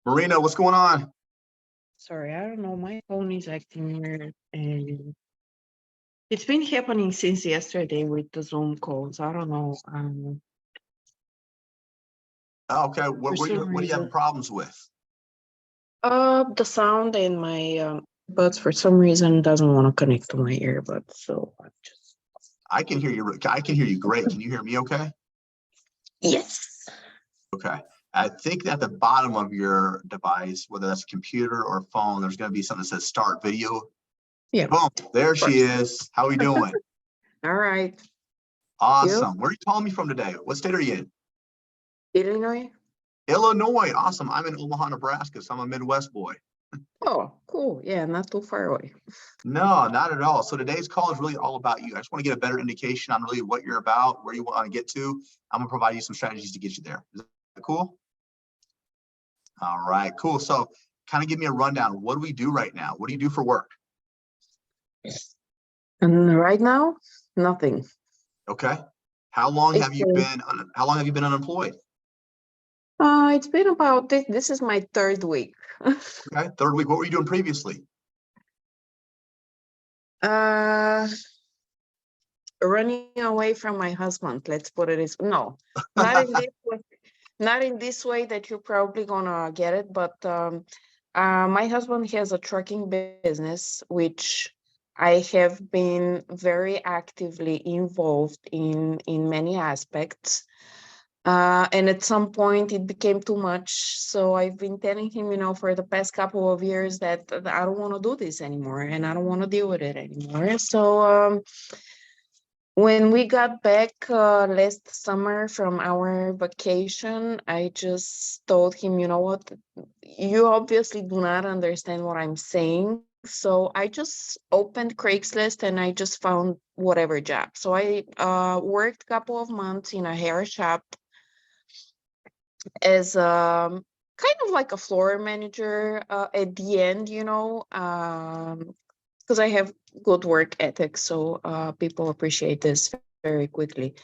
Marina, what's going on? Sorry, I don't know. My phone is acting weird, and it's been happening since yesterday with the Zoom calls. I don't know. Okay, For some what are you having reason, problems with? the sound in my buds for some reason doesn't want to connect to my earbuds. So I'm just I can hear you. I can hear you great. Can you hear me okay? yes. Okay. I think at the bottom of your device, whether that's a computer or a phone, there's going to be something that says start video. Yeah. Boom, there Of course. she is. How are you doing? All right. Awesome. Where are you calling me from today? What state are you in? Illinois. Illinois. Awesome. I'm in Omaha, Nebraska, so I'm a Midwest boy. Oh, cool. Yeah, not too far away. No, not at all. So today's call is really all about you. I just want to get a better indication on really what you're about, where you want to get to. I'm gonna provide you some strategies to get you there. Is that cool? All right, cool. So kind of give me a rundown. What do we do right now? What do you do for work? And right now, nothing. Okay. How long It's have you been unemployed? it's been about this is my third week. Okay, third week. What were you doing previously? Running away from my husband. Let's put it as no, not in this way. Not in this way that you're probably gonna get it. But my husband has a trucking business, which I have been very actively involved in many aspects. And at some point it became too much. So I've been telling him, for the past couple of years that I don't want to do this anymore and I don't want to deal with it anymore. So when we got back last summer from our vacation, I just told him, you know what, you obviously do not understand what I'm saying. So I just opened Craigslist and I just found whatever job. So I worked a couple of months in a hair shop as kind of like a floor manager at the end, because I have good work ethics, so people appreciate this very quickly.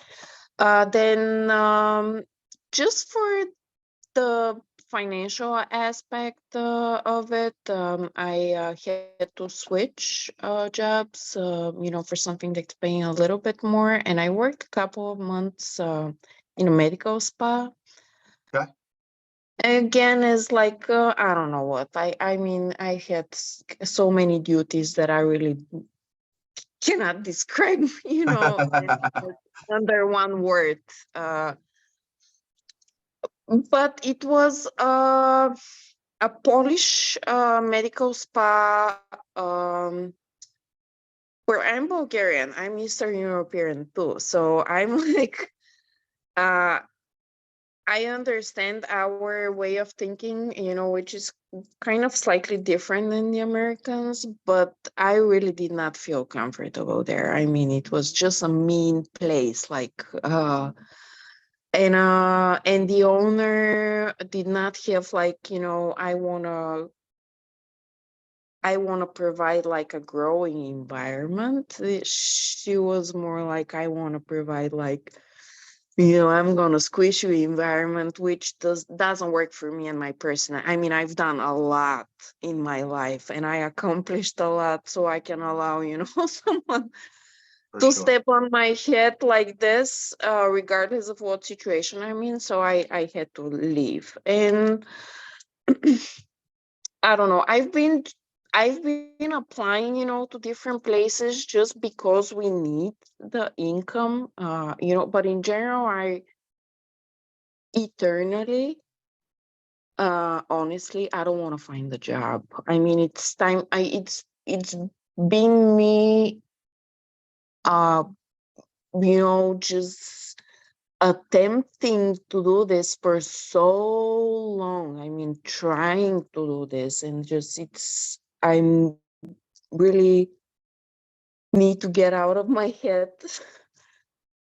Then just for the financial aspect of it, I had to switch jobs, for something that's paying a little bit more, and I worked a couple of months in a medical spa. Okay. Again, is like I don't know what I mean. I had so many duties that I really cannot describe, under one word. But it was a Polish medical spa. Where I'm Bulgarian, I'm Eastern European too, so I'm like, uh, I understand our way of thinking, which is kind of slightly different than the Americans, but I really did not feel comfortable there. I mean, it was just a mean place, like, and the owner did not have like, I want to provide like a growing environment. She was more like, I want to provide like, I'm gonna squish you environment, which doesn't work for me and my person. I mean, I've done a lot in my life and I accomplished a lot, so I can allow, someone For to sure. step on my head like this, regardless of what situation I'm in. So I had to leave. And I don't know. I've been applying, to different places just because we need the income, but in general, I eternally, honestly, I don't want to find a job. I mean, it's time. It's been me, uh, just attempting to do this for so long. I mean, trying to do this and I'm really need to get out of my head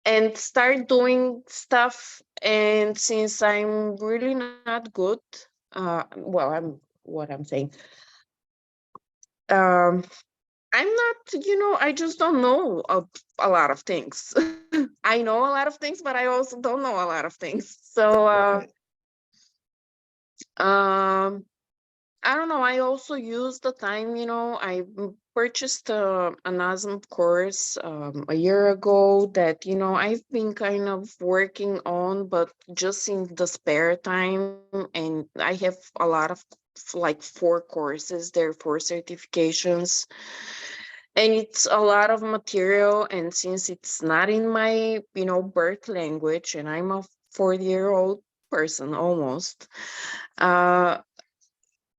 and start doing stuff. And since I'm really not good, well, what I'm saying, um, I'm not, I just don't know a lot of things. I know a lot of things, but I also don't know a lot of things. So Right. I don't know. I also use the time, I purchased an ASM course a year ago that, I've been kind of working on, but just in the spare time. And I have a lot of like 4 courses there, 4 certifications. And it's a lot of material. And since it's not in my, birth language, and I'm a 40-year-old person almost, uh,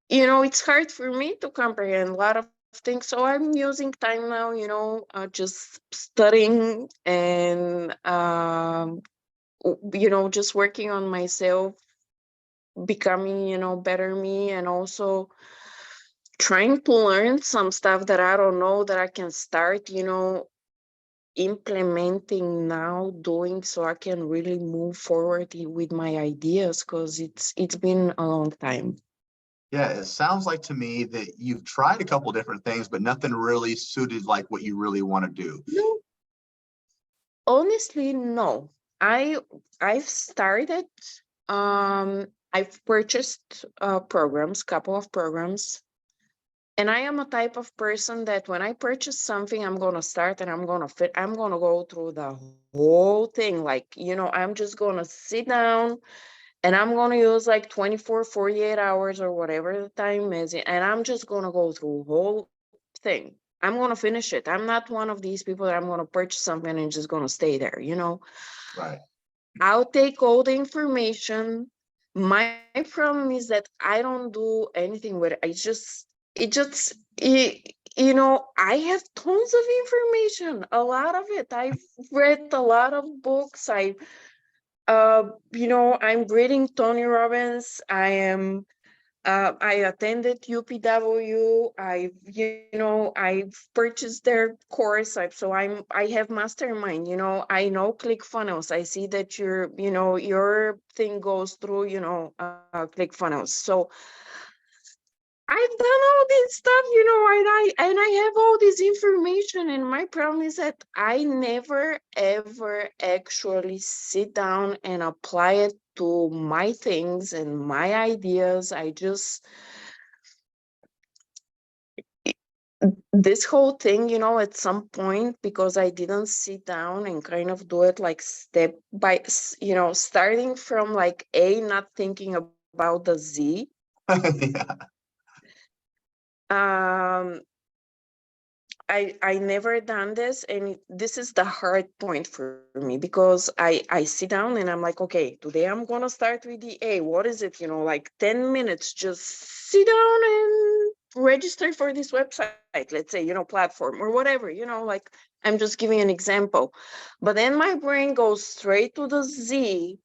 it's hard for me to comprehend a lot of things. So I'm using time now, just studying and, just working on myself, becoming, better me, and also trying to learn some stuff that I don't know that I can start, implementing now, doing, so I can really move forward with my ideas, because it's been a long time. Yeah, it sounds like to me that you've tried a couple different things, but nothing really suited like what you really want to do. No, honestly, no. I've started, I've purchased programs, couple of programs, and I am a type of person that when I purchase something, I'm gonna start and I'm gonna go through the whole thing. Like, I'm just gonna sit down and I'm gonna use like 24, 48 hours or whatever the time is, and I'm just gonna go through whole thing. I'm gonna finish it. I'm not one of these people that I'm gonna purchase something and just gonna stay there, Right. I'll take all the information. My problem is that I don't do anything with it. I have tons of information, a lot of it. I've read a lot of books. I'm reading Tony Robbins. I attended UPW. I've purchased their course. I have mastermind. I know ClickFunnels. I see that your thing goes through, ClickFunnels. So I've done all this stuff, and I have all this information. And my problem is that I never ever actually sit down and apply it to my things and my ideas. This whole thing, at some point, because I didn't sit down and kind of do it like step by, starting from like A, not thinking about the Z. Yeah. Um, I never done this, and this is the hard point for me, because I sit down and I'm like, okay, today I'm gonna start with the A. What is it? Like 10 minutes, just sit down and register for this website, let's say, platform or whatever, like I'm just giving an example. But then my brain goes straight to the Z,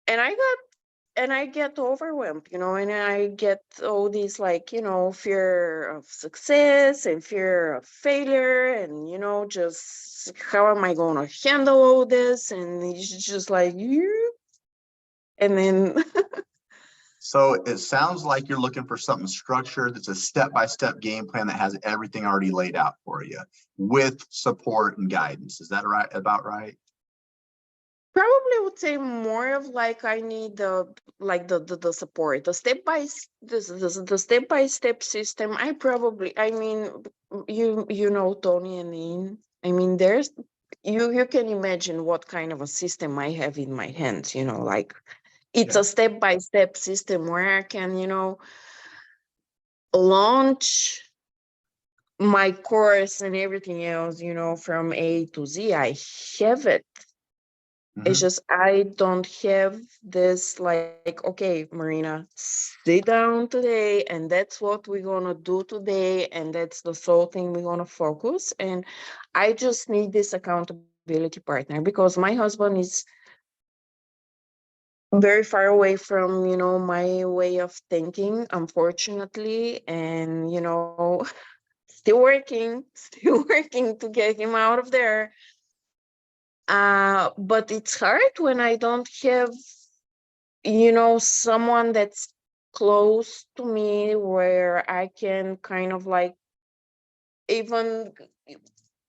and I get overwhelmed, and I get all these like, fear of success and fear of failure, and, just how am I going to handle all this? And it's just like, and then, So it sounds like you're looking for something structured that's a step-by-step game plan that has everything already laid out for you with support and guidance. Is that right? About right? probably would say more of like I need the support, the step by step system. I mean, you know Tony and Ian. I mean, there's you can imagine what kind of a system I have in my hands. Like it's Yeah. a step by step system where I can launch my course and everything else. From A to Z. I have it. It's Mhm. just I don't have this like, okay, Marina, sit down today, and that's what we're gonna do today, and that's the sole thing we're gonna focus. And I just need this accountability partner, because my husband is very far away from, my way of thinking, unfortunately, and still working, still working to get him out of there. But it's hard when I don't have someone that's close to me, where I can kind of like even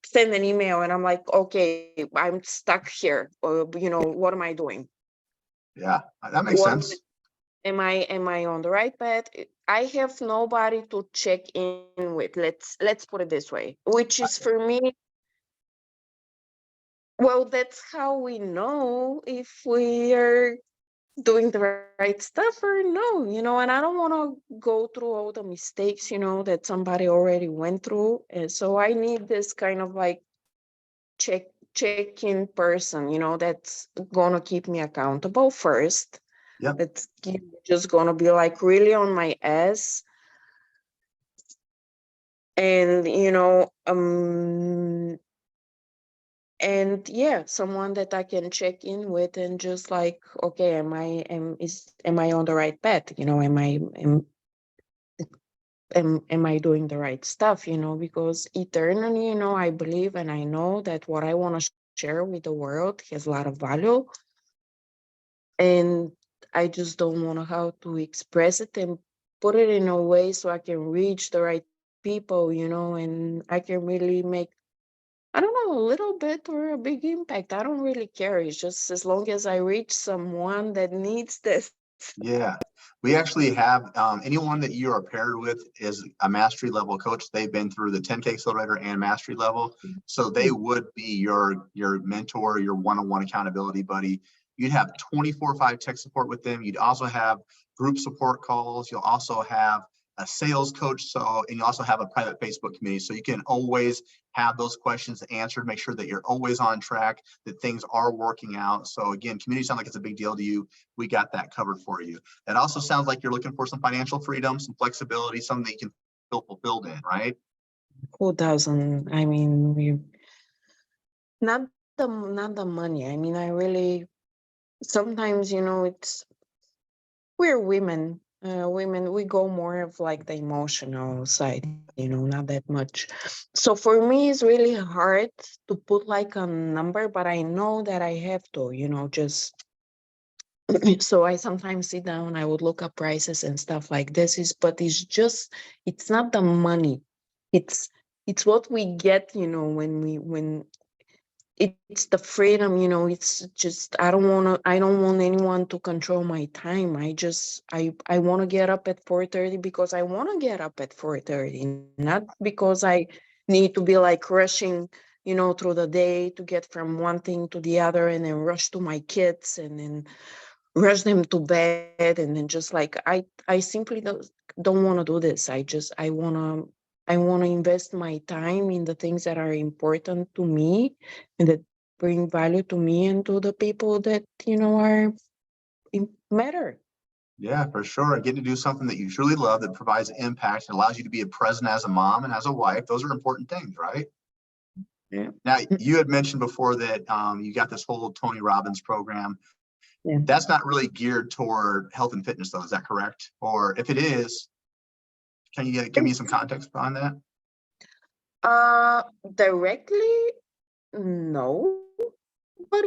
send an email and I'm like, okay, I'm stuck here. Or, what am I doing? Yeah, that makes What is it? sense. Am I on the right path? I have nobody to check in with. Let's put it this way, which is for me, well, that's how we know if we are doing the right stuff or no, and I don't want to go through all the mistakes, that somebody already went through. And so I need this kind of like check-in person, that's gonna keep me accountable first. Yep. That's just gonna be like really on my ass. And and yeah, someone that I can check in with and just like, okay, am I on the right path? Am I doing the right stuff? Because eternally, I believe and I know that what I want to share with the world has a lot of value. And I just don't know how to express it and put it in a way so I can reach the right people, and I can really make, I don't know, a little bit or a big impact. I don't really care. It's just as long as I reach someone that needs this. Yeah, we actually have anyone that you are paired with is a mastery level coach. They've been through the 10K accelerator and mastery level, so they would be your mentor, your one-on-one accountability buddy. You'd have 24/5 tech support with them. You'd also have group support calls. You'll also have a sales coach. And you also have a private Facebook community, so you can always have those questions answered. Make sure that you're always on track, that things are working out. So again, community sounds like it's a big deal to you. We got that covered for you. That also sounds like you're looking for some financial freedom, some flexibility, something that you can feel fulfilled in, right? Who doesn't? I mean, not the money. I mean, I really sometimes, it's we're women. Women, we go more of like the emotional side, not that much. So for me, it's really hard to put like a number, but I know that I have to, just so I sometimes sit down, I would look up prices and stuff like this but it's not the money. It's it's what we get, when it's the freedom, it's just I don't want anyone to control my time. I want to get up at 4:30 because I want to get up at 4:30, not because I need to be like rushing, through the day to get from one thing to the other and then rush to my kids and then rush them to bed and then just like I simply don't want to do this. I want to invest my time in the things that are important to me and that bring value to me and to the people that are matter. Yeah, for sure. Getting to do something that you truly love, that provides impact and allows you to be a present as a mom and as a wife. Those are important things, right? Yeah. Now, you had mentioned before that you got this whole Tony Robbins program. Yeah. That's not really geared toward health and fitness, though. Is that correct? Or if it is, can you give me some context behind that? Directly, no. But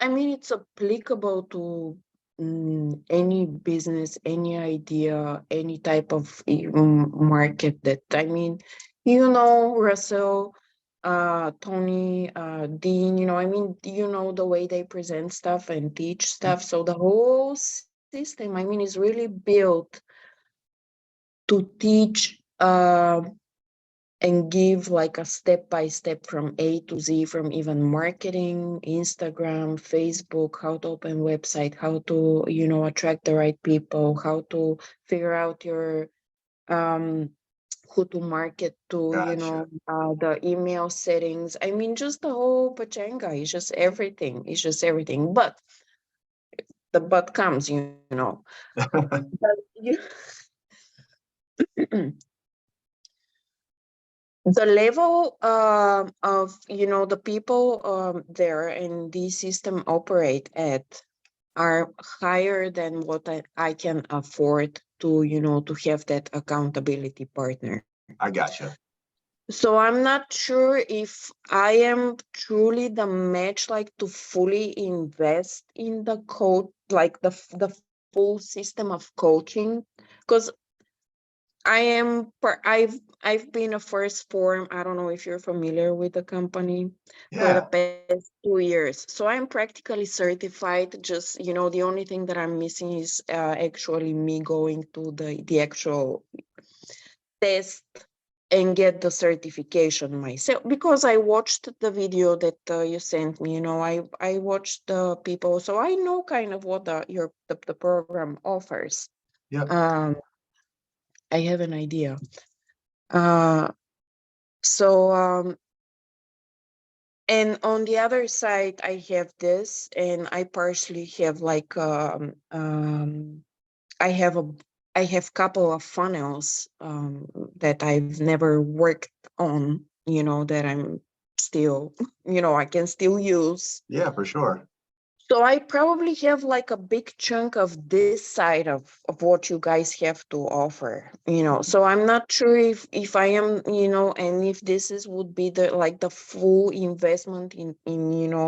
I mean, it's applicable to any business, any idea, any type of market that, I mean, Russell, Tony, Dean, I mean, the way they present stuff and teach stuff. So the whole system, I mean, is really built to teach, and give like a step by step from A to Z, from even marketing, Instagram, Facebook, how to open website, how to, attract the right people, how to figure out your who to market to, Gotcha. the email settings. I mean, just the whole pachanga. It's just everything. It's just everything. But the but comes, But the level of the people there in this system operate at are higher than what I can afford to to have that accountability partner. I gotcha. So I'm not sure if I am truly the match, like to fully invest in the coach, like the full system of coaching, because I've been a first form. I don't know if you're familiar with the company for the Yeah, past 2 years. So I'm practically certified. Just, the only thing that I'm missing is actually me going to the actual test and get the certification myself, because I watched the video that you sent me. I watched the people, so I know kind of what the program offers. yep, Um, I have an idea. Uh, so and on the other side, I have this, and I partially have like I have a I have couple of funnels that I've never worked on, that I'm still, I can still use. yeah, for sure. So I probably have like a big chunk of this side of what you guys have to offer, So I'm not sure if I am, and if this is would be the full investment in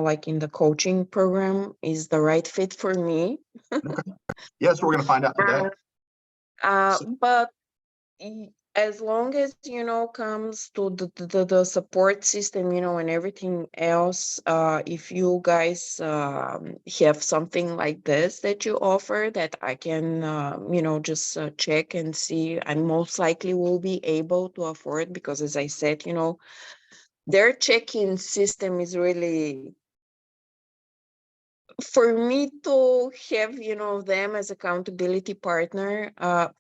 like in the coaching program is the right fit for me. Okay. Yeah, so we're gonna find out today. Uh, So, but as long as comes to the support system, and everything else, if you guys have something like this that you offer that I can just check and see, I most likely will be able to afford, because as I said, their check-in system is really, for me to have them as accountability partner.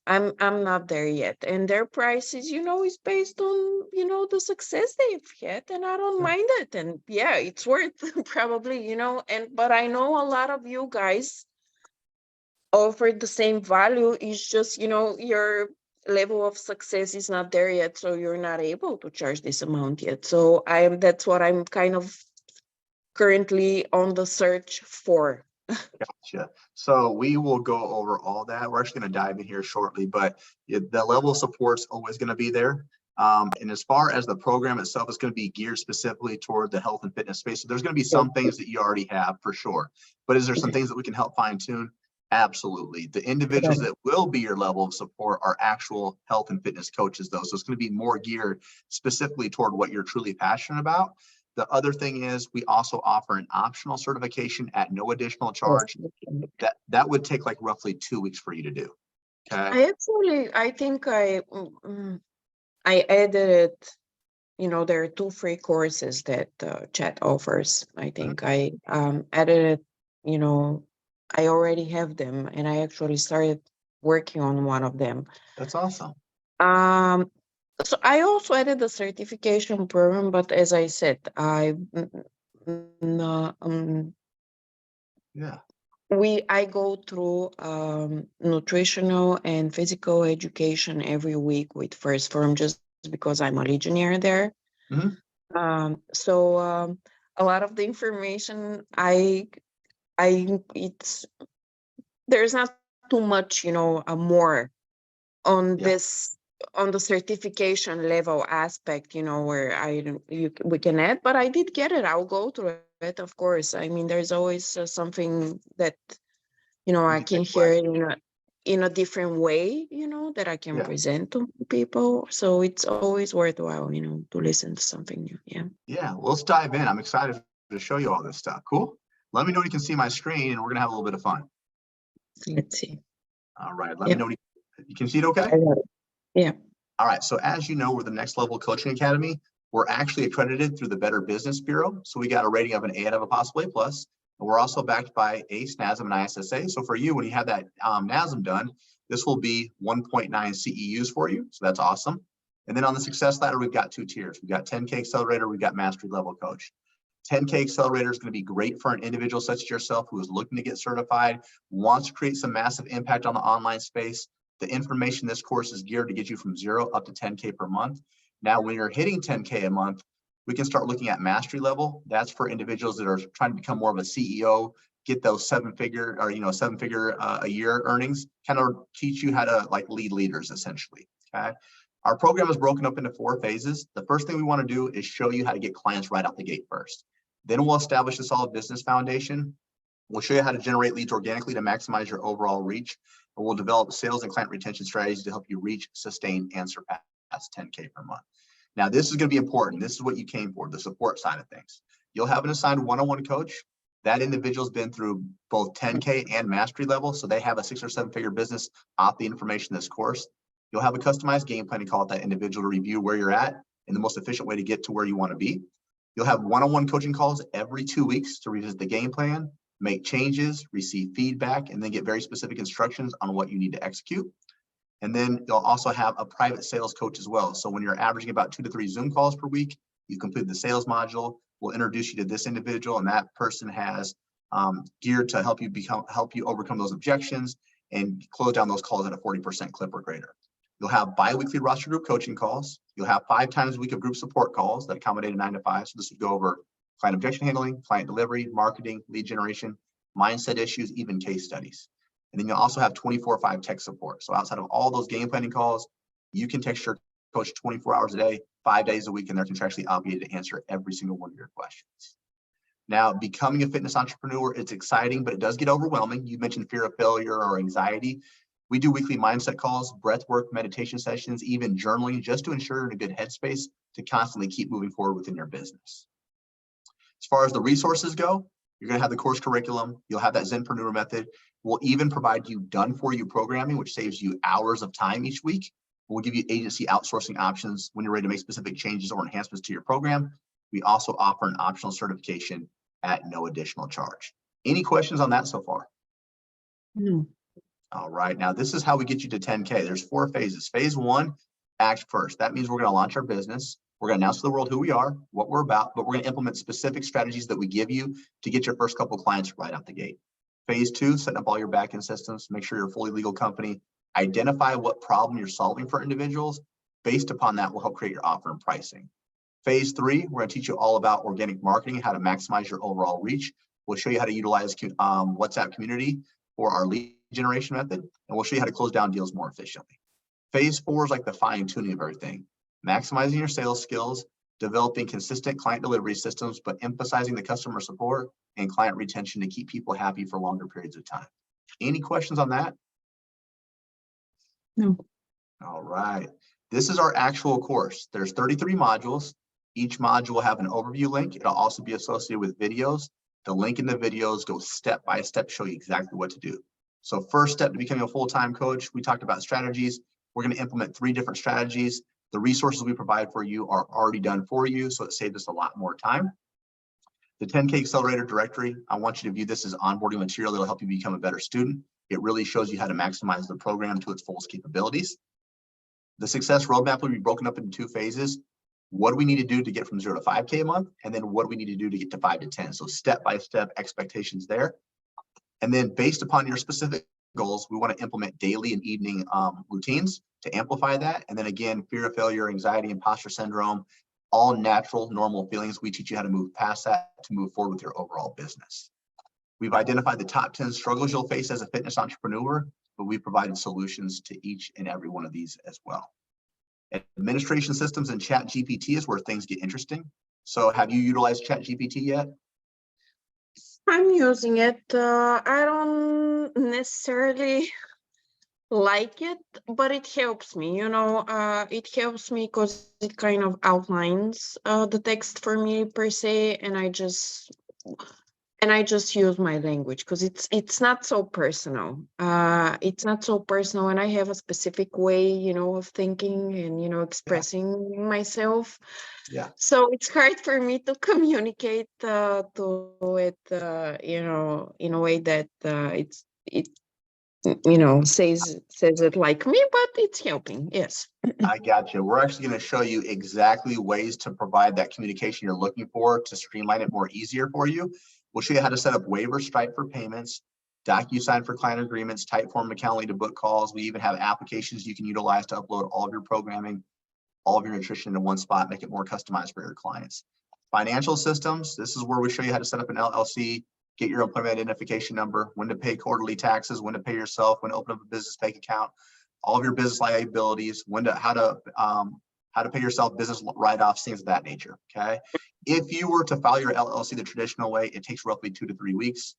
I'm not there yet, and their prices is based on the success they've had, and I don't yeah, mind it, and yeah, it's worth probably, and but I know a lot of you guys offer the same value. It's just your level of success is not there yet, so you're not able to charge this amount yet. So that's what I'm kind of currently on the search for. gotcha. So we will go over all that. We're actually gonna dive in here shortly, but the level of support's always gonna be there. And as far as the program itself is going to be geared specifically toward the health and fitness space. So there's going to be some things that you already have for sure. But is there some things that we can help fine tune? Absolutely. The individuals that will be your level of support are actual health and fitness coaches, though. So it's going to be more geared specifically toward what you're truly passionate about. The other thing is we also offer an optional certification at no additional Yes. charge. That would take like roughly 2 weeks for you to do. Okay. I think I added, there are 2 free courses that chat offers. I Mhm. think I added it, you know, I already have them, and I actually started working on one of them. That's awesome. Um, so I also added the certification program, but as I said, Yeah. I go through nutritional and physical education every week with First Form, just because I'm a Legionnaire there. Mhm. So a lot of the information it's there's not too much, more on Yeah. this, on the certification level aspect, where we can add, but I did get it. I'll go through it, of course. I mean, there's always something that You I can can take away. hear it in a different way, that I can Yeah. present to people. So it's always worthwhile, to listen to something new. Yeah. Yeah. Well, let's dive in. I'm excited to show you all this stuff. Cool. Let me know when you can see my screen and we're going to have a little bit of fun. Let's see. All right. Let me Yep. know when you can see it okay? I got it. Yeah. All right. So as you know, we're the Next Level Coaching Academy. We're actually accredited through the Better Business Bureau. So we got a rating of an A out of a possible A plus. And we're also backed by ACE, NASM, and ISSA. So for you, when you have that NASM done, this will be 1.9 CEUs for you. So that's awesome. And then on the success ladder, we've got 2 tiers. We've got 10K Accelerator, we've got Mastery Level Coach. 10K Accelerator is going to be great for an individual such as yourself who is looking to get certified, wants to create some massive impact on the online space. The information in this course is geared to get you from 0 up to 10K per month. Now, when you're hitting 10K a month, we can start looking at mastery level. That's for individuals that are trying to become more of a CEO, get those 7-figure or 7-figure a year earnings, kind of teach you how to like lead leaders essentially. Okay. Our program is broken up into 4 phases. The first thing we want to do is show you how to get clients right out the gate first. Then we'll establish a solid business foundation. We'll show you how to generate leads organically to maximize your overall reach. and we'll develop sales and client retention strategies to help you reach, sustain, and surpass 10K per month. Now, this is going to be important. This is what you came for, the support side of things. You'll have an assigned one-on-one coach. That individual's been through both 10K and mastery level, so they have a 6 or 7 figure business off the information in this course. You'll have a customized game plan to call it that individual to review where you're at and the most efficient way to get to where you want to be. You'll have one-on-one coaching calls every 2 weeks to revisit the game plan, make changes, receive feedback, and then get very specific instructions on what you need to execute. And then you'll also have a private sales coach as well. So when you're averaging about 2 to 3 Zoom calls per week, you complete the sales module. We'll introduce you to this individual, and that person has geared to help you overcome those objections and close down those calls at a 40% clip or greater. You'll have bi-weekly roster group coaching calls. You'll have 5 times a week of group support calls that accommodate a 9 to 5. So this would go over client objection handling, client delivery, marketing, lead generation, mindset issues, even case studies. And then you'll also have 24/5 tech support. So outside of all those game planning calls, you can text your coach 24 hours a day, 5 days a week, and they're contractually obligated to answer every single one of your questions. Now, becoming a fitness entrepreneur, it's exciting, but it does get overwhelming. You mentioned fear of failure or anxiety. We do weekly mindset calls, breath work, meditation sessions, even journaling, just to ensure you're in a good headspace to constantly keep moving forward within your business. As far as the resources go, you're going to have the course curriculum. You'll have that Zenpreneur method. We'll even provide you done-for-you programming, which saves you hours of time each week. We'll give you agency outsourcing options when you're ready to make specific changes or enhancements to your program. We also offer an optional certification at no additional charge. Any questions on that so far? No. All right, now this is how we get you to 10K. There's 4 phases. Phase 1, act first. That means we're going to launch our business. We're going to announce to the world who we are, what we're about, but we're going to implement specific strategies that we give you to get your first couple clients right out the gate. Phase 2, setting up all your backend systems, make sure you're a fully legal company, identify what problem you're solving for individuals. Based upon that, we'll help create your offer and pricing. Phase 3, we're going to teach you all about organic marketing, how to maximize your overall reach. We'll show you how to utilize WhatsApp community for our lead generation method, and we'll show you how to close down deals more efficiently. Phase 4 is like the fine tuning of everything, maximizing your sales skills, developing consistent client delivery systems, but emphasizing the customer support and client retention to keep people happy for longer periods of time. Any questions on that? No. All right. This is our actual course. There's 33 modules. Each module will have an overview link. It'll also be associated with videos. The link in the videos goes step by step, show you exactly what to do. So first step to becoming a full-time coach, we talked about strategies. We're going to implement 3 different strategies. The resources we provide for you are already done for you, so it saved us a lot more time. The 10K Accelerator Directory, I want you to view this as onboarding material that'll help you become a better student. It really shows you how to maximize the program to its fullest capabilities. The Success Roadmap will be broken up into 2 phases. What do we need to do to get from 0 to 5K a month? And then what do we need to do to get to 5 to 10? So step-by-step expectations there. And then based upon your specific goals, we want to implement daily and evening routines to amplify that. And then again, fear of failure, anxiety, imposter syndrome, all natural, normal feelings. We teach you how to move past that to move forward with your overall business. We've identified the top 10 struggles you'll face as a fitness entrepreneur, but we've provided solutions to each and every one of these as well. Administration systems and ChatGPT is where things get interesting. So have you utilized ChatGPT yet? I'm using it. I don't necessarily like it, but it helps me. It helps me because it kind of outlines the text for me per se, and I just use my language because it's not so personal. It's not so personal, and I have a specific way, of thinking and expressing myself. Yeah. So it's hard for me to communicate to it, in a way that says it like me, but it's helping. Yes. I got you. We're actually going to show you exactly ways to provide that communication you're looking for to streamline it more easier for you. We'll show you how to set up waivers, Stripe for payments, DocuSign for client agreements, Typeform, Calendly to book calls. We even have applications you can utilize to upload all of your programming, all of your nutrition into one spot, make it more customized for your clients. Financial systems, this is where we show you how to set up an LLC, get your employment identification number, when to pay quarterly taxes, when to pay yourself, when to open up a business bank account, all of your business liabilities, how to pay yourself, business write-offs, things of that nature, okay? If you were to file your LLC the traditional way, it takes roughly 2 to 3 weeks.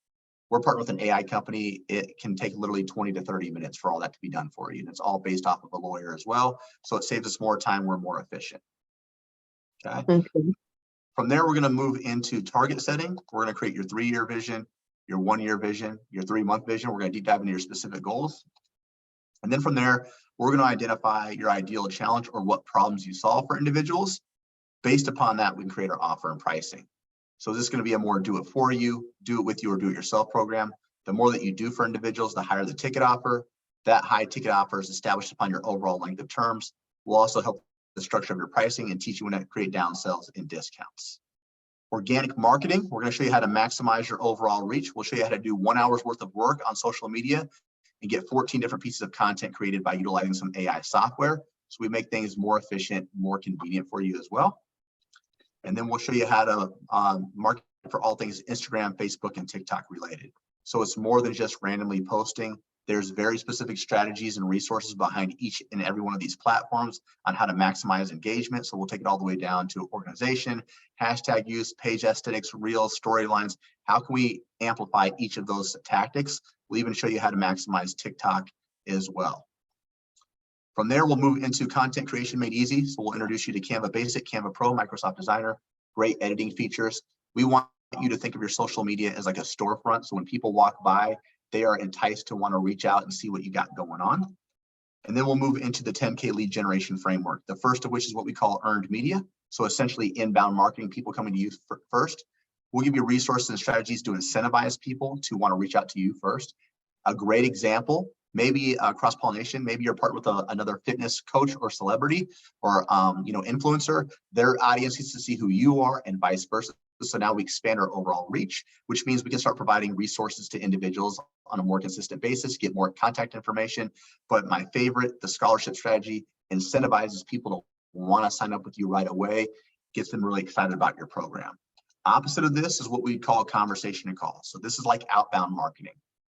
We're partnered with an AI company. It can take literally 20 to 30 minutes for all that to be done for you. And it's all based off of a lawyer as well. So it saves us more time. We're more efficient. Okay. Okay. From there, we're going to move into target setting. We're going to create your 3-year vision, your 1-year vision, your 3-month vision. We're going to deep dive into your specific goals. And then from there, we're going to identify your ideal challenge or what problems you solve for individuals. Based upon that, we can create our offer and pricing. So this is going to be a more do it for you, do it with you, or do it yourself program. The more that you do for individuals, the higher the ticket offer. That high ticket offer is established upon your overall length of terms. Will also help the structure of your pricing and teach you when to create downsells and discounts. Organic marketing, we're going to show you how to maximize your overall reach. We'll show you how to do 1 hour's worth of work on social media and get 14 different pieces of content created by utilizing some AI software. So we make things more efficient, more convenient for you as well. And then we'll show you how to market for all things Instagram, Facebook, and TikTok related. So it's more than just randomly posting. There's very specific strategies and resources behind each and every one of these platforms on how to maximize engagement. So we'll take it all the way down to organization, hashtag use, page aesthetics, reels, storylines. How can we amplify each of those tactics? We'll even show you how to maximize TikTok as well. From there, we'll move into content creation made easy. So we'll introduce you to Canva Basic, Canva Pro, Microsoft Designer, great editing features. We want you to think of your social media as like a storefront. So when people walk by, they are enticed to want to reach out and see what you got going on. And then we'll move into the 10K lead generation framework. The first of which is what we call earned media. So essentially inbound marketing, people coming to you first. We'll give you resources and strategies to incentivize people to want to reach out to you first. A great example, maybe cross-pollination, maybe you're part with another fitness coach or celebrity or influencer. Their audience gets to see who you are and vice versa. So now we expand our overall reach, which means we can start providing resources to individuals on a more consistent basis, get more contact information. But my favorite, the scholarship strategy, incentivizes people to want to sign up with you right away, gets them really excited about your program. Opposite of this is what we call conversation and call. So this is like outbound marketing.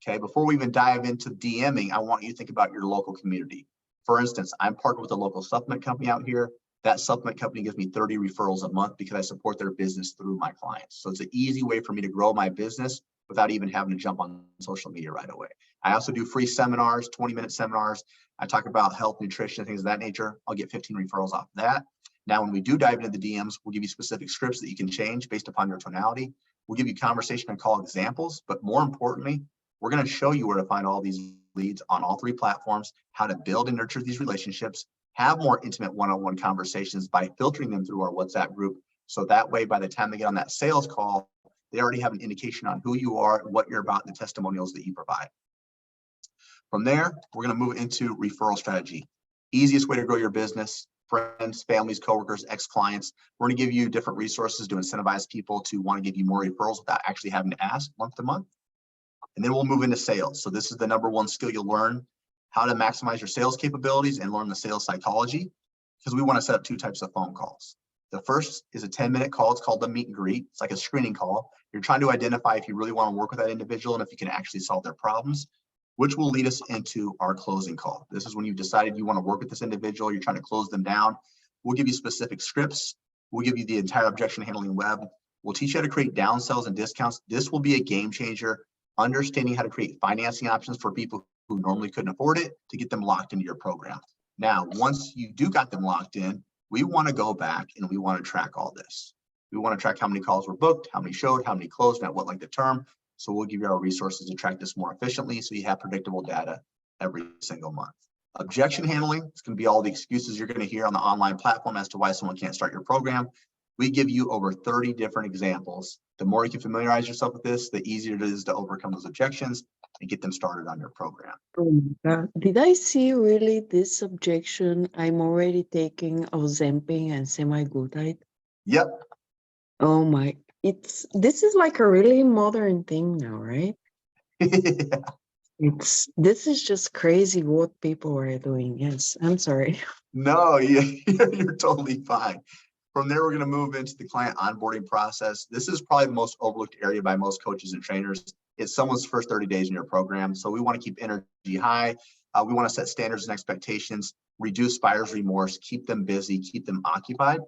Okay, before we even dive into DMing, I want you to think about your local community. For instance, I'm partnered with a local supplement company out here. That supplement company gives me 30 referrals a month because I support their business through my clients. So it's an easy way for me to grow my business without even having to jump on social media right away. I also do free seminars, 20-minute seminars. I talk about health, nutrition, things of that nature. I'll get 15 referrals off of that. Now, when we do dive into the DMs, we'll give you specific scripts that you can change based upon your tonality. We'll give you conversation and call examples, but more importantly, we're going to show you where to find all these leads on all 3 platforms, how to build and nurture these relationships, have more intimate one-on-one conversations by filtering them through our WhatsApp group. So that way, by the time they get on that sales call, they already have an indication on who you are, what you're about, and the testimonials that you provide. From there, we're going to move into referral strategy. Easiest way to grow your business, friends, families, coworkers, ex-clients. We're going to give you different resources to incentivize people to want to give you more referrals without actually having to ask month to month. And then we'll move into sales. So this is the #1 skill you'll learn, how to maximize your sales capabilities and learn the sales psychology, because we want to set up 2 types of phone calls. The first is a 10-minute call. It's called the meet and greet. It's like a screening call. You're trying to identify if you really want to work with that individual and if you can actually solve their problems, which will lead us into our closing call. This is when you've decided you want to work with this individual, you're trying to close them down. We'll give you specific scripts. We'll give you the entire objection handling web. We'll teach you how to create downsells and discounts. This will be a game changer. Understanding how to create financing options for people who normally couldn't afford it to get them locked into your program. Now, once you do got them locked in, we want to go back and we want to track all this. We want to track how many calls were booked, how many showed, how many closed, and at what length of term. So we'll give you our resources to track this more efficiently so you have predictable data every single month. Objection handling is going to be all the excuses you're going to hear on the online platform as to why someone can't start your program. We give you over 30 different examples. The more you can familiarize yourself with this, the easier it is to overcome those objections and get them started on your program. Oh my God. Did I see really this objection? I'm already taking Ozempic and semaglutide. Yep. Oh my, this is like a really modern thing now, right? Yeah. This is just crazy what people are doing. Yes, I'm sorry. No, you're totally fine. From there, we're going to move into the client onboarding process. This is probably the most overlooked area by most coaches and trainers. It's someone's first 30 days in your program. So we want to keep energy high. We want to set standards and expectations, reduce buyer's remorse, keep them busy, keep them occupied.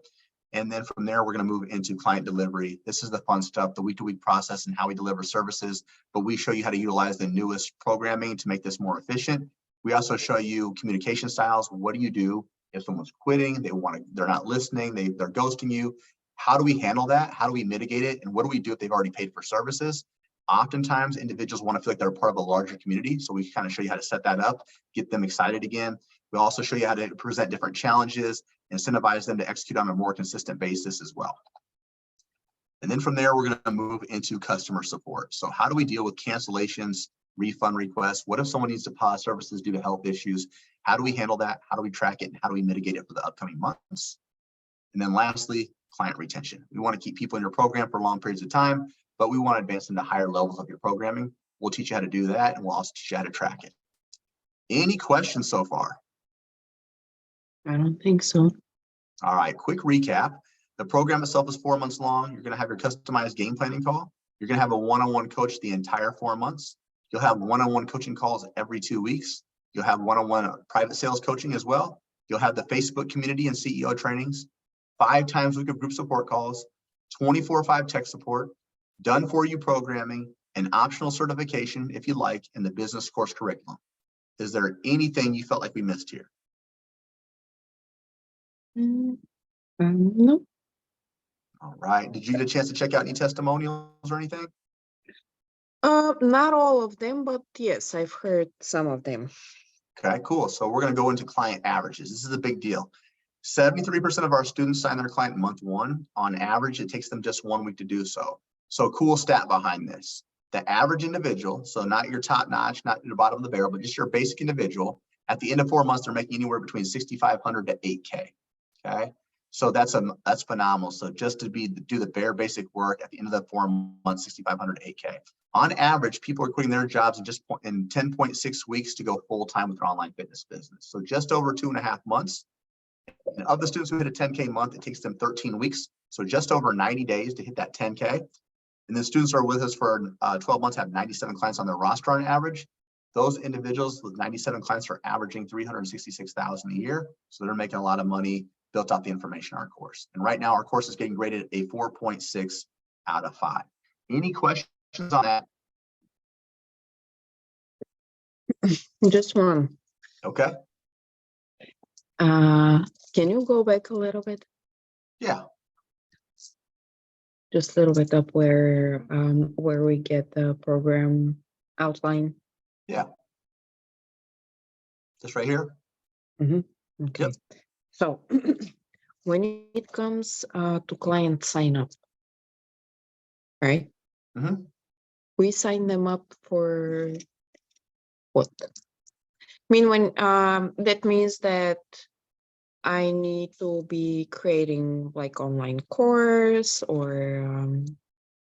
And then from there, we're going to move into client delivery. This is the fun stuff, the week-to-week process and how we deliver services, but we show you how to utilize the newest programming to make this more efficient. We also show you communication styles. What do you do if someone's quitting, they're not listening, they're ghosting you? How do we handle that? How do we mitigate it? And what do we do if they've already paid for services? Oftentimes, individuals want to feel like they're part of a larger community. So we kind of show you how to set that up, get them excited again. We also show you how to present different challenges, incentivize them to execute on a more consistent basis as well. And then from there, we're going to move into customer support. So how do we deal with cancellations, refund requests? What if someone needs to pause services due to health issues? How do we handle that? How do we track it? And how do we mitigate it for the upcoming months? And then lastly, client retention. We want to keep people in your program for long periods of time, but we want to advance them to higher levels of your programming. We'll teach you how to do that, and we'll also teach you how to track it. Any questions so far? I don't think so. All right, quick recap. The program itself is 4 months long. You're going to have your customized game planning call. You're going to have a one-on-one coach the entire 4 months. You'll have one-on-one coaching calls every 2 weeks. You'll have one-on-one private sales coaching as well. You'll have the Facebook community and CEO trainings, 5 times a week of group support calls, 24/5 tech support, done for you programming, an optional certification if you like, in the business course curriculum. Is there anything you felt like we missed here? No. All right. Did you get a chance to check out any testimonials or anything? Not all of them, but yes, I've heard some of them. Okay, cool. So we're going to go into client averages. This is a big deal. 73% of our students sign their client month 1. On average, it takes them just 1 week to do so. So cool stat behind this. The average individual, so not your top notch, not the bottom of the barrel, but just your basic individual, at the end of 4 months, they're making anywhere between 6,500 to 8K. Okay. So that's phenomenal. So just to do the bare basic work at the end of the 4 months, 6,500 to 8K. On average, people are quitting their jobs in 10.6 weeks to go full time with their online fitness business. So just over 2.5 months. And of the students who hit a 10K month, it takes them 13 weeks. So just over 90 days to hit that 10K. And then students who are with us for 12 months have 97 clients on their roster on average. Those individuals with 97 clients are averaging $366,000 a year. So they're making a lot of money built off the information in our course. And right now our course is getting graded a 4.6 out of 5. Any questions on that? Just one. Okay. Can you go back a little bit? Yeah. Just a little bit up where we get the program outline. Yeah. Just right here. Okay. Yep. So when it comes to client sign up, right? We sign them up for what? I mean, when that means that I need to be creating like online course or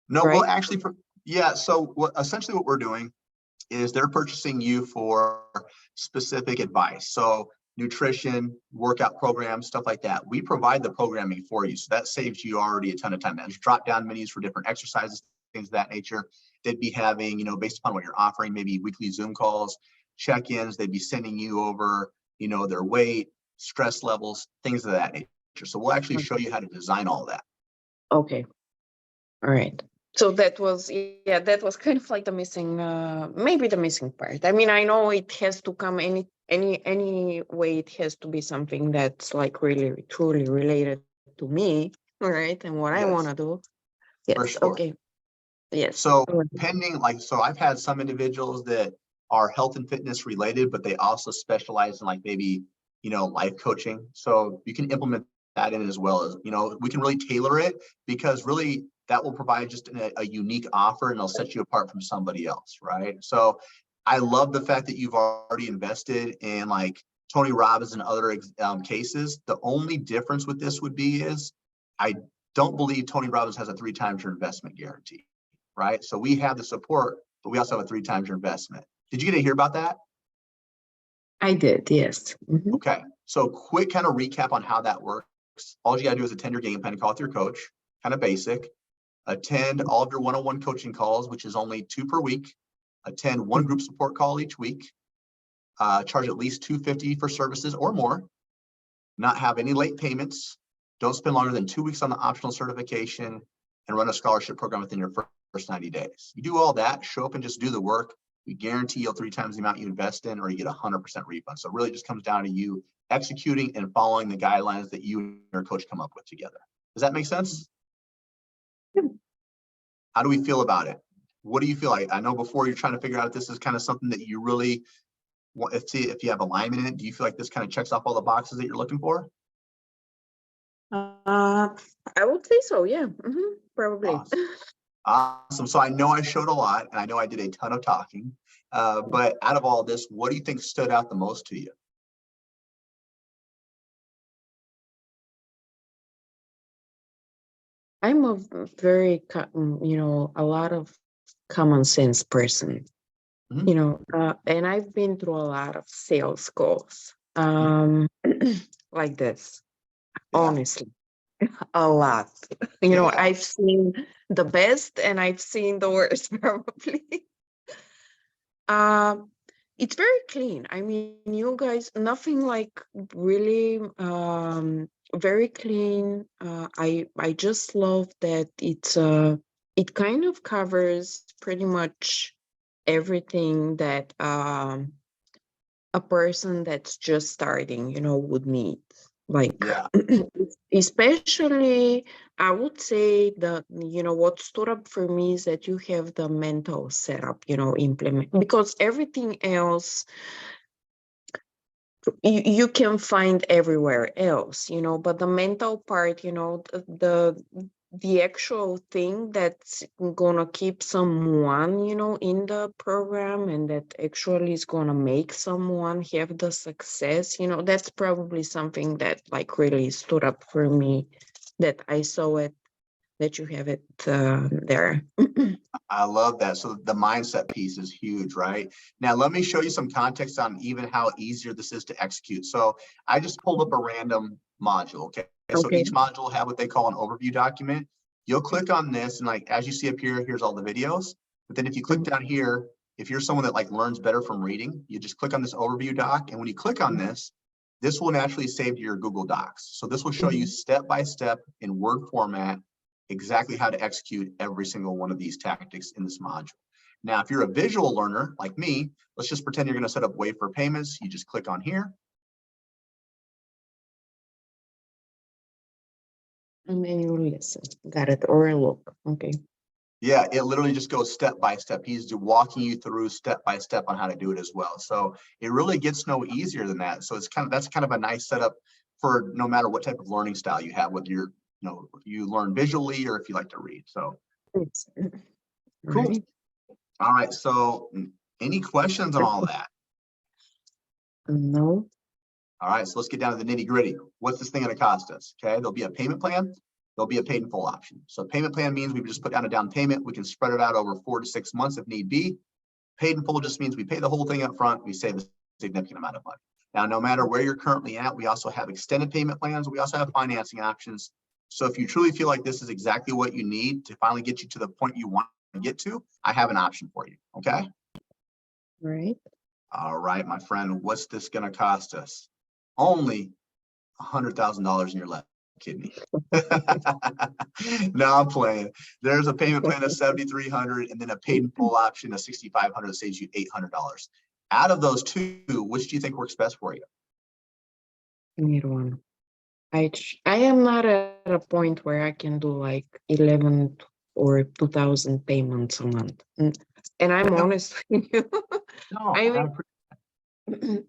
no, right? well, actually, yeah. So essentially what we're doing is they're purchasing you for specific advice. So nutrition, workout programs, stuff like that. We provide the programming for you. So that saves you already a ton of time. There's drop-down menus for different exercises, things of that nature. They'd be having, based upon what you're offering, maybe weekly Zoom calls, check-ins. They'd be sending you over, their weight, stress levels, things of that nature. So we'll actually show you how to design all that. Okay. All right. So that was kind of like the missing, maybe the missing part. I mean, I know it has to come any way. It has to be something that's like really, truly related to me, all right, and what I want to do. Yes. For sure. Okay. Yes. So so I've had some individuals that are health and fitness related, but they also specialize in like maybe, life coaching. So you can implement that in as well as, we can really tailor it because really that will provide just a unique offer and it'll set you apart from somebody else, right? So I love the fact that you've already invested in like Tony Robbins and other cases. The only difference with this would be is I don't believe Tony Robbins has a 3 times your investment guarantee, right? So we have the support, but we also have a 3 times your investment. Did you get to hear about that? I did, yes. Okay, so quick kind of recap on how that works. All you gotta do is attend your game plan call with your coach, kind of basic. Attend all of your one-on-one coaching calls, which is only 2 per week. Attend 1 group support call each week. Charge at least $250 for services or more. Not have any late payments. Don't spend longer than 2 weeks on the optional certification, and run a scholarship program within your first 90 days. You do all that, show up and just do the work. We guarantee you'll 3 times the amount you invest in, or you get 100% refund. So it really just comes down to you executing and following the guidelines that you and your coach come up with together. Does that make sense? How do we feel about it? What do you feel like? I know before you're trying to figure out if this is kind of something that you really want, if you have alignment in it, do you feel like this kind of checks off all the boxes that you're looking for? I would say so, yeah. Probably. Awesome. So I know I showed a lot, and I know I did a ton of talking, but out of all this, what do you think stood out the most to you? I'm a very, a lot of common sense person, and I've been through a lot of sales calls, like this, honestly, a lot. I've seen the best and I've seen the worst, probably. It's very clean. I mean, you guys, nothing like really very clean. I just love that it kind of covers pretty much everything that a person that's just starting, would need. Like, especially, I would say that, what stood up for me is that you have the mental setup, implement, because everything else you can find everywhere else, but the mental part, the actual thing that's gonna keep someone, in the program, and that actually is gonna make someone have the success, that's probably something that like really stood up for me, that I saw it, that you have it there. I love that. So the mindset piece is huge, right? Now, let me show you some context on even how easier this is to execute. So I just pulled up a random module, okay? So each module will have what they call an overview document. You'll click on this, and like, as you see up here, here's all the videos. But then if you click down here, if you're someone that like learns better from reading, you just click on this overview doc. And when you click on this will naturally save to your Google Docs. So this will show you step-by-step in Word format exactly how to execute every single one of these tactics in this module. Now, if you're a visual learner like me, let's just pretend you're going to set up waiver payments. You just click on here. And then you listen. Got it. Or look. Okay. Yeah, it literally just goes step by step. He's walking you through step by step on how to do it as well. So it really gets no easier than that. So that's kind of a nice setup for no matter what type of learning style you have, whether you're you learn visually or if you like to read. So cool. All right. So any questions on all that? No. All right. So let's get down to the nitty gritty. What's this thing going to cost us? Okay. There'll be a payment plan. There'll be a paid in full option. So payment plan means we just put down a down payment. We can spread it out over 4 to 6 months if need be. Paid in full just means we pay the whole thing up front. We save a significant amount of money. Now, no matter where you're currently at, we also have extended payment plans. We also have financing options. So if you truly feel like this is exactly what you need to finally get you to the point you want to get to, I have an option for you. Okay. Right. All right, my friend, what's this going to cost us? Only $100,000 in your left kidney. No, I'm playing. There's a payment plan of $7,300 and then a paid in full option of $6,500 that saves you $800. Out of those two, which do you think works best for you? Neither one. I am not at a point where I can do like 11 or 2,000 payments a month. And I'm honest with you. No, I mean,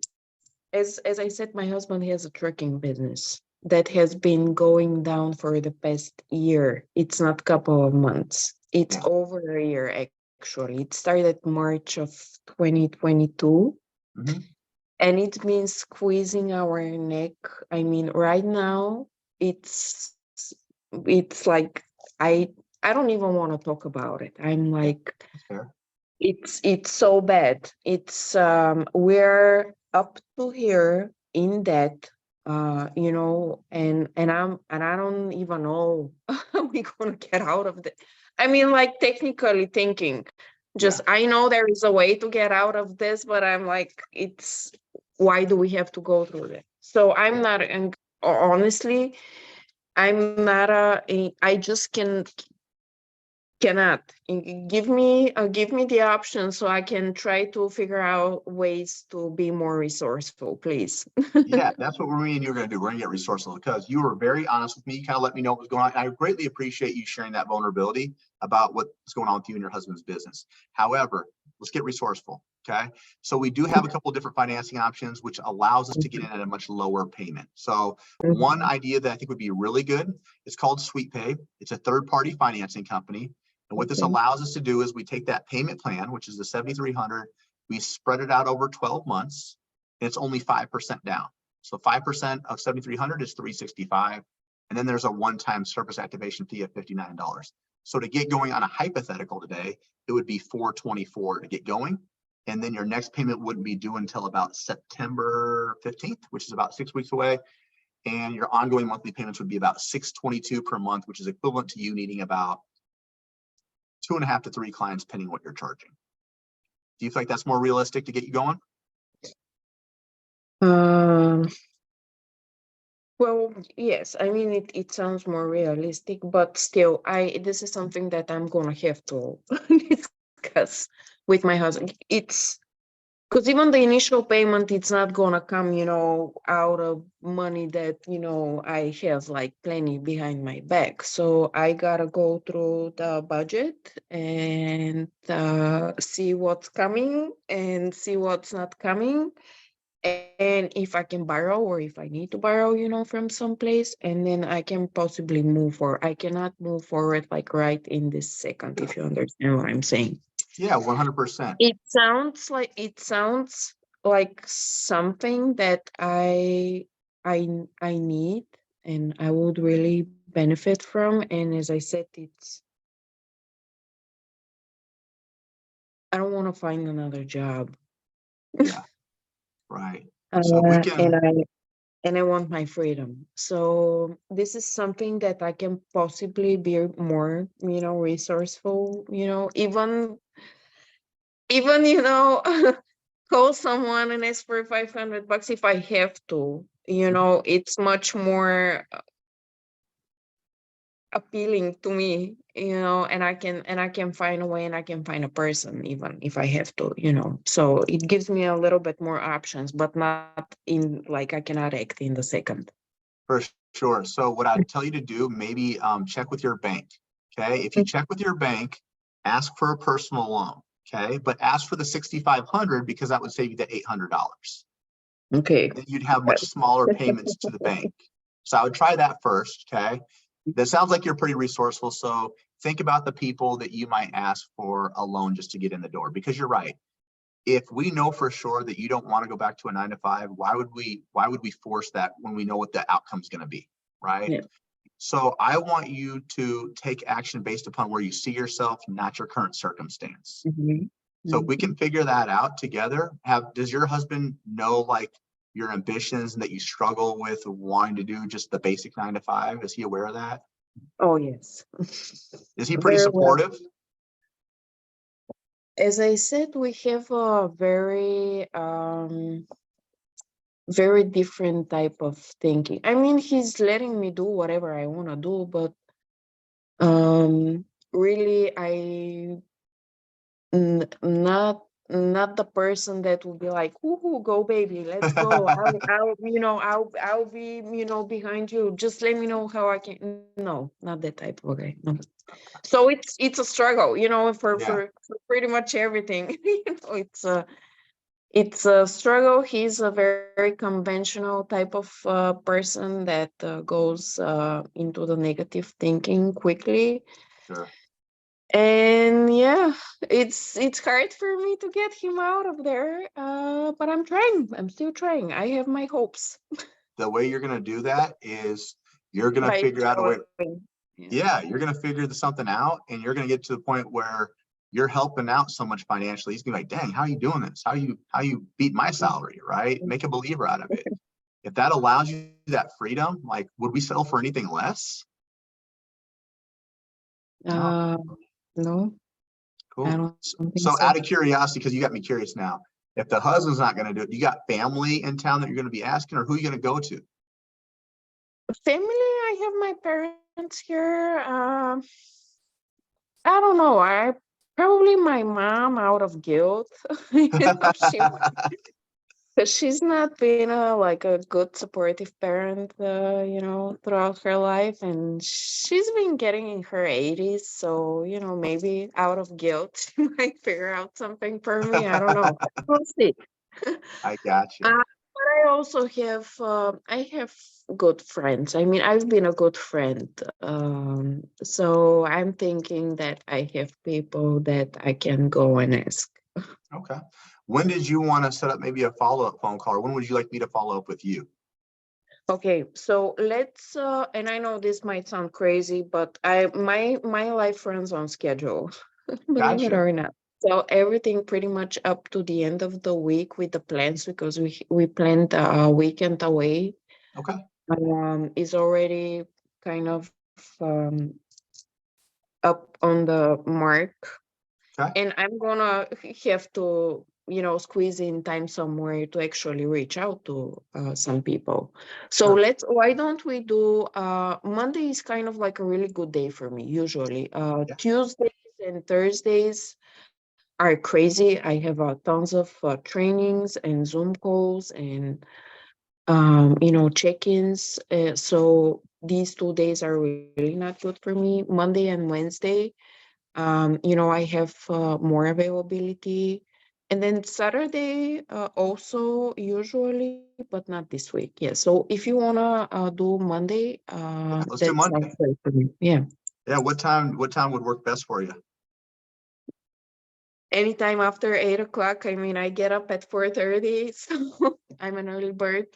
as I said, my husband has a trucking business that has been going down for the past year. It's not a couple of months. It's over a year, actually. It started March of 2022. And it's been squeezing our neck. I mean, right now, it's like, I don't even want to talk about it. I'm like, it's so bad. It's we're up to here in debt, and I don't even know how we're gonna get out of it. I mean, like, technically thinking, I know there is a way to get out of this, but I'm like, why do we have to go through that? So I'm not, and honestly, I'm not I just cannot. Give me the option so I can try to figure out ways to be more resourceful, please. Yeah, that's what me and you are going to do. We're going to get resourceful because you were very honest with me. You kind of let me know what was going on. I greatly appreciate you sharing that vulnerability about what's going on with you and your husband's business. However, let's get resourceful. Okay. So we do have a couple of different financing options, which allows us to get in at a much lower payment. So one idea that I think would be really good is called SweetPay. It's a third-party financing company. And what this allows us to do is we take that payment plan, which is the 7,300, we spread it out over 12 months. It's only 5% down. So 5% of 7,300 is 365. And then there's a one-time service activation fee of $59. So to get going on a hypothetical today, it would be 424 to get going. And then your next payment wouldn't be due until about September 15th, which is about 6 weeks away. And your ongoing monthly payments would be about 622 per month, which is equivalent to you needing about 2.5 to 3 clients, depending what you're charging. Do you feel like that's more realistic to get you going? Well, yes, I mean it sounds more realistic, but still this is something that I'm gonna have to discuss with my husband. It's because even the initial payment, it's not gonna come, out of money that, I have like plenty behind my back. So I gotta go through the budget and see what's coming and see what's not coming. And if I can borrow or if I need to borrow, from someplace, and then I can possibly move forward. I cannot move forward like right in this second, if you understand what I'm saying. Yeah, 100%. It sounds like something that I need and I would really benefit from. And as I said, I don't want to find another job. Yeah, right. So we can, and I want my freedom. So this is something that I can possibly be more, resourceful, even, call someone and ask for $500 if I have to, it's much more appealing to me, and I can find a way and I can find a person even if I have to, so it gives me a little bit more options, but not in like I cannot act in the second. for sure. So what I'd tell you to do, maybe check with your bank. Okay. If you check with your bank, ask for a personal loan. Okay. But ask for the 6,500 because that would save you the $800. Okay. And then you'd have much smaller payments to the bank. So I would try that first. Okay. That sounds like you're pretty resourceful. So think about the people that you might ask for a loan just to get in the door, because you're right. If we know for sure that you don't want to go back to a 9 to 5, why would we force that when we know what the outcome's going to be, right? Yeah. So I want you to take action based upon where you see yourself, not your current circumstance. Mm-hmm. So if we can figure that out together, does your husband know like your ambitions and that you struggle with wanting to do just the basic 9 to 5? Is he aware of that? Oh, yes. Is he pretty Very well. supportive? As I said, we have a very very different type of thinking. I mean, he's letting me do whatever I want to do, but really not the person that will be like, "Woohoo, go baby, let's go." I'll be, behind you. Just let me know how I can. No, not that type of guy. No. So it's a struggle, for Yeah. for pretty much everything. It's a struggle. He's a very conventional type of person that goes into the negative thinking quickly. Sure. And yeah, it's hard for me to get him out of there. But I'm trying. I'm still trying. I have my hopes. The way you're going to do that is you're going to By figure out a way. showing. Yeah, you're going to figure something out, and you're going to get to the point where you're helping out so much financially. He's going to be like, dang, how are you doing this? How you beat my salary, right? Make a believer out of it. If that allows you that freedom, like, would we settle for anything less? No. No, I Cool. don't think So so. out of curiosity, because you got me curious now, if the husband's not going to do it, you got family in town that you're going to be asking, or who are you going to go to? Family, I have my parents here. I don't know. I probably my mom out of guilt. She because she's not been a like a good supportive parent, throughout her life, and she's been getting in her 80s. So maybe out of guilt, she might figure out something for me. I don't know. We'll see. I got you. But I have good friends. I mean, I've been a good friend. So I'm thinking that I have people that I can go and ask. Okay. When did you want to set up maybe a follow-up phone call? Or when would you like me to follow up with you? Okay, so let's and I know this might sound crazy, but my life runs on schedule, believe it Gotcha. or not. So everything pretty much up to the end of the week with the plans, because we planned a weekend away, Okay. is already kind of um up on the mark. Okay. And I'm gonna have to, squeeze in time somewhere to actually reach out to some people. So Sure. why don't we do, Monday is kind of like a really good day for me, usually. Yeah. Tuesdays and Thursdays are crazy. I have tons of trainings and Zoom calls and, check-ins. So these 2 days are really not good for me. Monday and Wednesday, I have more availability. And then Saturday, also usually, but not this week. Yeah. So if you wanna do Monday, Okay. Let's do that sounds Monday. great for me. Yeah. Yeah. What time would work best for you? Anytime after 8 o'clock. I mean, I get up at 4:30, so I'm an early bird.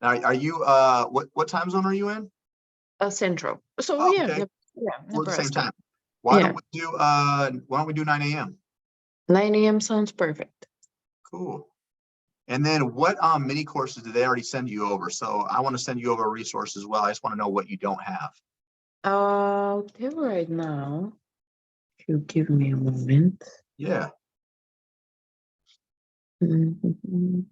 Now, are you what time zone are you in? Central. So Oh, yeah, okay. yeah, We're at the same Nebraska. time. Yeah. Why don't we do 9 a.m.? 9 a.m. sounds perfect. Cool. And then what mini courses did they already send you over? So I want to send you over a resource as well. I just want to know what you don't have. I'll tell you right now. If you give me a moment. Yeah. Mhm.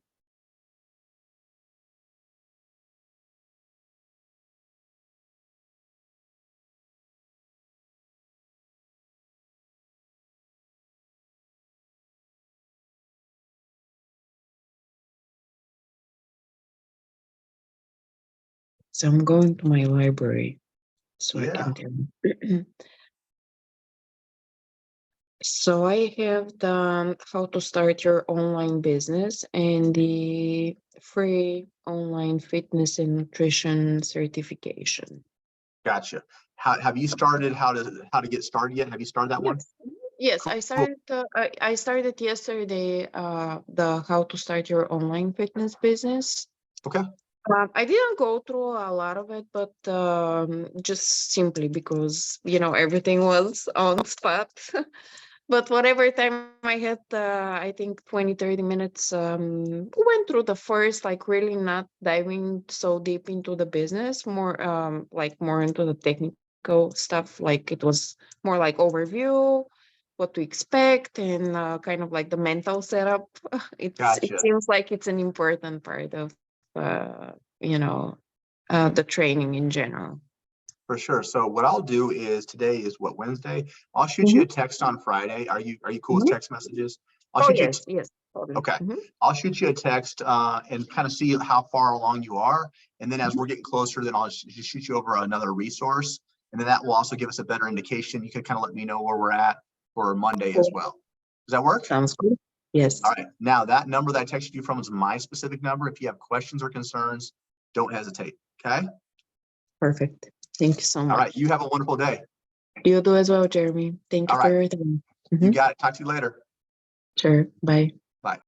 So I'm going to my library so I Yeah. can tell you. So I have the how to start your online business and the free online fitness and nutrition certification. Gotcha. How have you started how to get started yet? Have you started that one? Yes. Yes, Cool. I Cool. started. I started yesterday. The how to start your online fitness business. Okay. I didn't go through a lot of it, but just simply because everything was on spot. But whatever time I had, I think 20-30 minutes, went through the first, like really not diving so deep into the business, more like more into the technical stuff. Like it was more like overview, what to expect, and kind of like the mental setup. It Gotcha. seems like it's an important part of uh, you know the training in general. For sure. So what I'll do is today is what, Wednesday? I'll shoot you Hmm. a text on Friday. Are you cool with Hmm. text messages? I'll Oh shoot you a yes, yes, totally. Okay. Hmm. I'll shoot you a text and kind of see how far along you are. And then as we're getting closer, then I'll just shoot you over another resource. And then that will also give us a better indication. You can kind of let me know where we're at for Monday as Cool. well. Does that work? Sounds good. All Yes, right. Now that number that I texted you from is my specific number. If you have questions or concerns, don't hesitate. Okay. perfect. Thank you so All right. much. You have a wonderful day. You do as well, Jeremy. Thank All you for right. your time. You Hmm. got it. Talk to you later. Sure. Bye. Bye.